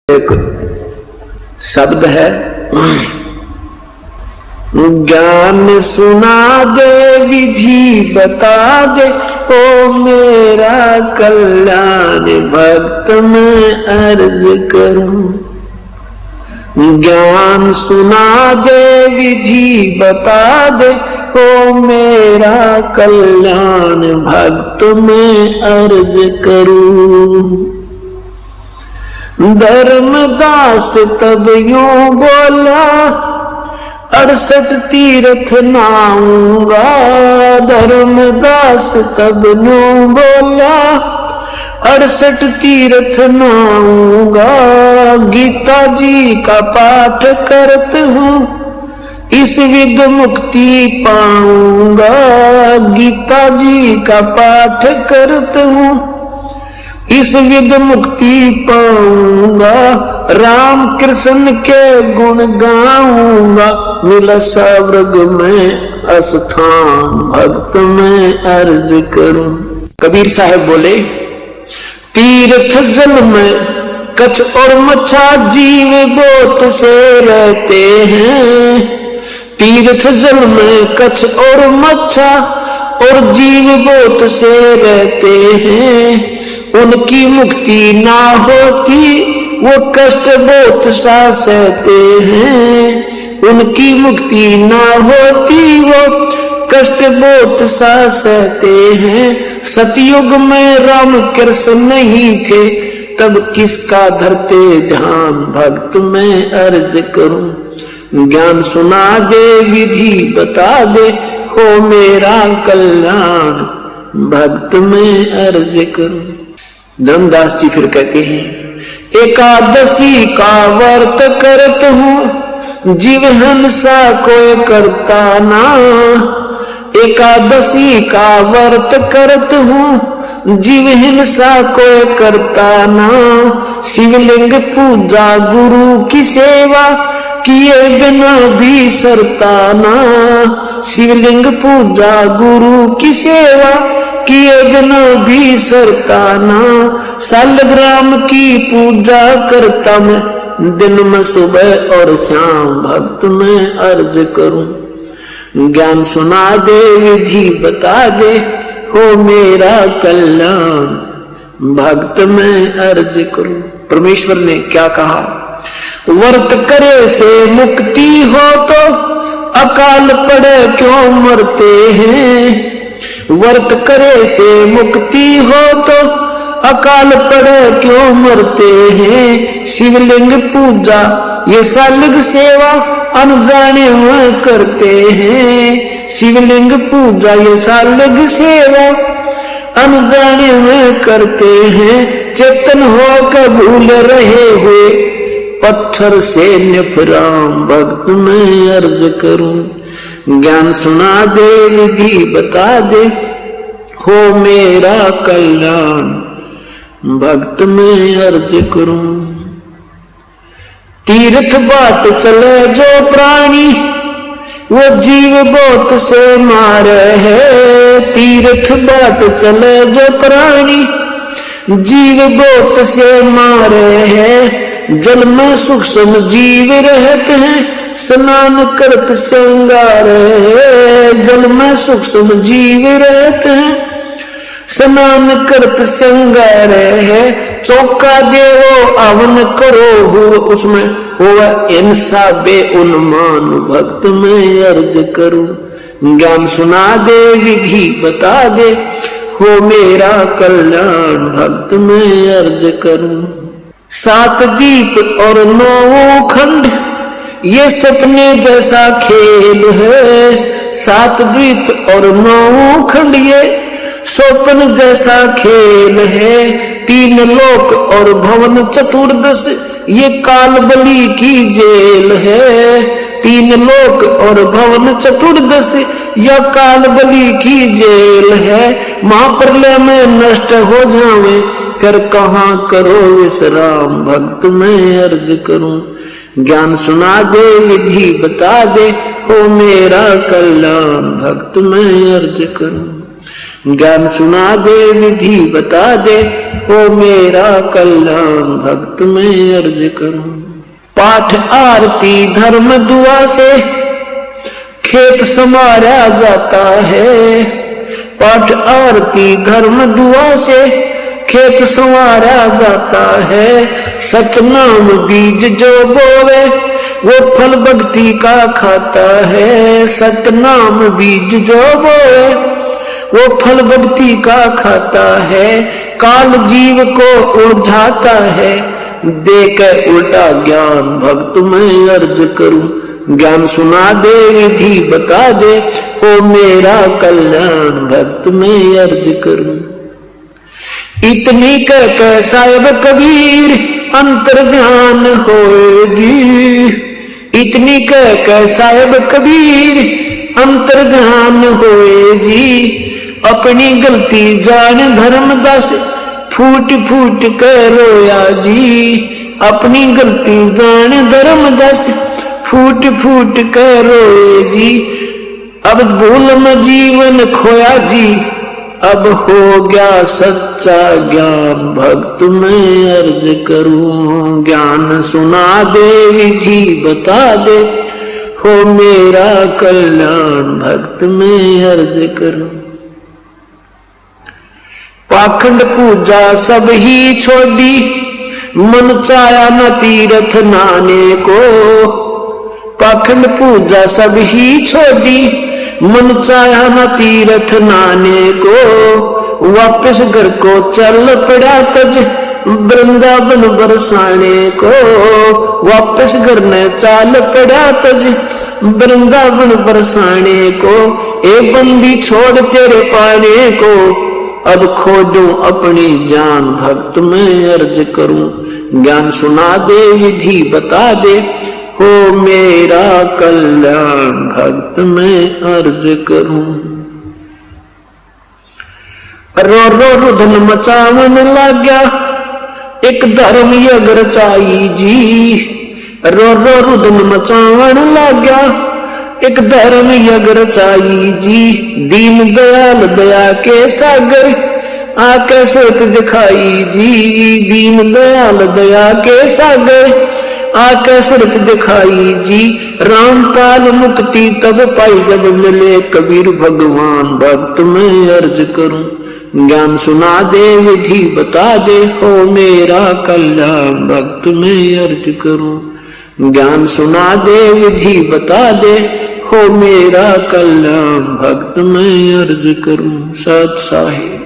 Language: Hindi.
एक शब्द है, ज्ञान सुना दे विधि बता दे, ओ मेरा कल्याण भक्त मैं अर्ज करूं। ज्ञान सुना दे विधि बता दे, ओ मेरा कल्याण भक्त मैं अर्ज करूं। धर्मदास तब यूं बोला, 68 तीर्थ नाऊंगा। धर्मदास तब यूं बोला, 68 तीर्थ नाऊंगा। गीता जी का पाठ करते हूँ, इस विद मुक्ति पाऊंगा। गीता जी का पाठ करते हूँ, इस विद मुक्ति पाऊंगा। राम कृष्ण के गुण गाऊंगा, मिला स्वर्ग में अस्थान भक्त में अर्ज करूं। कबीर साहब बोले, तीर्थ जल में कछ और मच्छा जीव बोत से रहते हैं। तीर्थ जल में कछ और मच्छा और जीव बोत से रहते हैं। उनकी मुक्ति ना होती वो कष्ट बहुत सा सहते हैं। उनकी मुक्ति ना होती वो कष्ट बहुत सा सहते हैं। सतयुग में राम कृष्ण नहीं थे, तब किसका धरते ध्यान भक्त मैं अर्ज करूं। ज्ञान सुना दे विधि बता दे, हो मेरा कल्याण भक्त मैं अर्ज करूं। धर्मदास जी फिर कहते हैं, एकादशी का व्रत करत हूँ, जीव हिंसा कोई करता ना। एकादशी का व्रत करत हूँ, जीव हिंसा कोई करता ना। शिवलिंग पूजा गुरु की सेवा, किए बिना भी सरता ना। शिवलिंग पूजा गुरु की सेवा, किए बिना भी सरता ना। सालग्राम की पूजा करता मैं, दिन में सुबह और शाम भक्त में अर्ज करूं। ज्ञान सुना दे विधि बता दे, हो मेरा कल्याण भक्त में अर्ज करूं। परमेश्वर ने क्या कहा, व्रत करे से मुक्ति हो तो अकाल पड़े क्यों मरते हैं। व्रत करे से मुक्ति हो तो अकाल पड़े क्यों मरते हैं। शिवलिंग पूजा ये सालग सेवा अनजाने में करते हैं। शिवलिंग पूजा ये सालग सेवा अनजाने में करते हैं। चेतन होकर भूल रहे हुए पत्थर से नफराम भक्त में अर्ज करूं। ज्ञान सुना दे विधि बता दे, हो मेरा कल्याण भक्त में अर्ज करूं। तीर्थ बाट चले जो प्राणी, वो जीव बहुत से मारे है। तीर्थ बाट चले जो प्राणी, जीव बहुत से मारे है। जल में सूक्ष्म जीव रहते हैं, स्नान करत श्रृंगार है। जल में सूक्ष्म जीव रहते हैं, स्नान करत श्रृंगार है। चौका देवो अवन करो हो, उसमें हुआ इंसा बे उन्मान भक्त में अर्ज करूं। ज्ञान सुना दे विधि बता दे, हो मेरा कल्याण भक्त में अर्ज करूं। 7 दीप और 9 खंड ये सपने जैसा खेल है। 7 द्वीप और 9 खंड ये स्वप्न जैसा खेल है। 3 लोक और भवन चतुर्दश ये काल बलि की जेल है। 3 लोक और भवन चतुर्दश यह काल बलि की जेल है। महाप्रलय में नष्ट हो जावे, फिर कहाँ करो विश्राम भक्त में अर्ज करूं। ज्ञान सुना दे विधि बता दे, हो मेरा कल्याण भक्त में अर्ज करूं। ज्ञान सुना दे विधि बता दे, ओ मेरा कल्याण भक्त में अर्ज करूं। पाठ आरती धर्म दुआ से खेत संवारा जाता है, पाठ आरती धर्म दुआ से खेत संवारा जाता है। सतनाम बीज जो बोवे वो फल भक्ति का खाता है, सतनाम बीज जो बोवे वो फल भक्ति का खाता है। काल जीव को उलझाता है, देकर उल्टा ज्ञान भक्त में अर्ज करूं। ज्ञान सुना दे विधि बता दे, ओ मेरा कल्याण भक्त में अर्ज करूं। इतनी कह साहिब कबीर अंतर ध्यान होएगी, इतनी कह साहिब कबीर अंतर ध्यान होएगी। अपनी गलती जान धर्मदास फूट फूट कर रोया जी, अपनी गलती जान धर्मदास फूट फूट कर रोए जी। अब भूल में जीवन खोया जी, अब हो गया सच्चा ज्ञान भक्त में अर्ज करूं। ज्ञान सुना दे विधि बता दे, हो मेरा कल्याण भक्त में अर्ज करूं। पाखंड पूजा सब ही छोड़ी, मन चाया न तीर्थ नाने को। पाखंड पूजा सब ही छोड़ी, मन चाया न तीर्थ नाने को। वापस घर को चल पड़ा तज वृंदावन बरसाने को। वापस घर ने चाल पड़ा तज वृंदावन बरसाने को। ए बंदी छोड़ तेरे पाने को, अब खोजूं अपनी जान भक्त में अर्ज करूं। ज्ञान सुना दे विधि बता दे, हो मेरा कल्याण भक्त में अर्ज करूं। रो रो रुदन मचावन लाग्या एक धर्म यज्ञ रचाई जी। रो रो रुदन मचावन लाग्या एक धर्म यज्ञ रचाई जी। दीन दयाल दया के सागर आके सत दिखाई जी। दीन दयाल दया के सागर आके सत दिखाई जी। रामपाल मुक्ति तब पाई जब मिले कबीर भगवान भक्त में अर्ज करूं। ज्ञान सुना दे विधि बता दे, हो मेरा कल्याण भक्त में अर्ज करूं। ज्ञान सुना दे विधि बता दे, हो मेरा कल्याण भक्त में अर्ज करूं। सत साहिब।